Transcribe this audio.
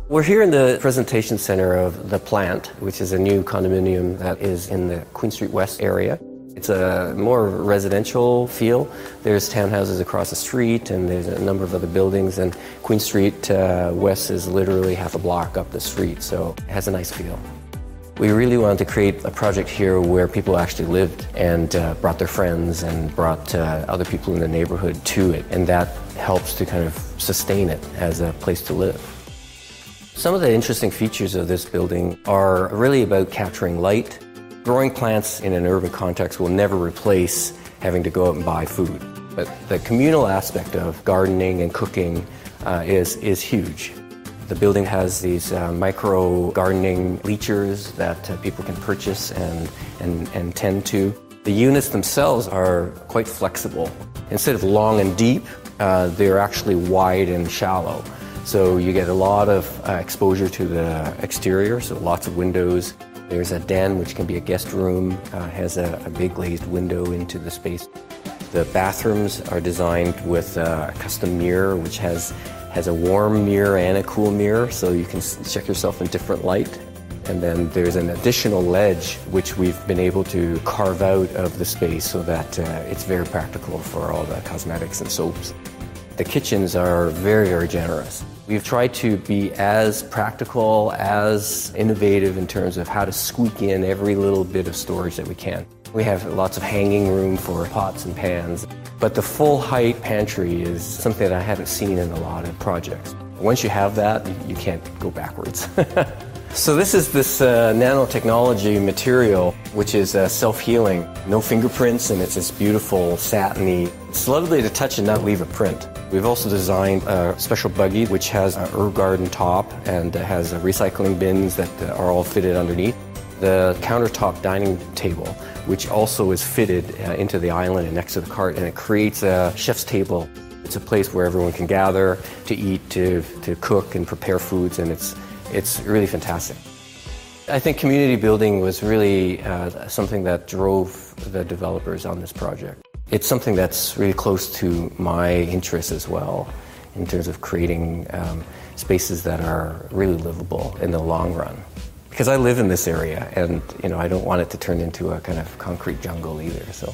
We're here in the presentation center of The Plant, which is a new condominium that is in the Queen Street West area. It's a more residential feel. There's townhouses across the street and there's a number of other buildings, and Queen Street West is literally half a block up the street, so it has a nice feel. We really wanted to create a project here where people actually lived and brought their friends and brought other people in the neighborhood to it, and that helps to kind of sustain it as a place to live. Some of the interesting features of this building are really about capturing light. Growing plants in an urban context will never replace having to go out and buy food. But the communal aspect of gardening and cooking is huge. The building has these micro gardening bleachers that people can purchase and tend to. The units themselves are quite flexible. Instead of long and deep, they're actually wide and shallow. So you get a lot of exposure to the exterior, so lots of windows. There's a den, which can be a guest room, has a big glazed window into the space. The bathrooms are designed with a custom mirror, which has a warm mirror and a cool mirror, so you can check yourself in different light. And then there's an additional ledge, which we've been able to carve out of the space so that it's very practical for all the cosmetics and soaps. The kitchens are very, very generous. We've tried to be as practical, as innovative in terms of how to squeak in every little bit of storage that we can. We have lots of hanging room for pots and pans, but the full height pantry is something that I haven't seen in a lot of projects. Once you have that, you can't go backwards. So this is this nanotechnology material, which is self-healing, no fingerprints, and it's this beautiful satiny. It's lovely to touch and not leave a print. We've also designed a special buggy which has an herb garden top and has recycling bins that are all fitted underneath. The countertop dining table, which also is fitted into the island and next to the cart, and it creates a chef's table. It's a place where everyone can gather to eat, to cook and prepare foods, and it's really fantastic. I think community building was really something that drove the developers on this project. It's something that's really close to my interests as well, in terms of creating spaces that are really livable in the long run. Because I live in this area, and I don't want it to turn into a kind of concrete jungle either. So.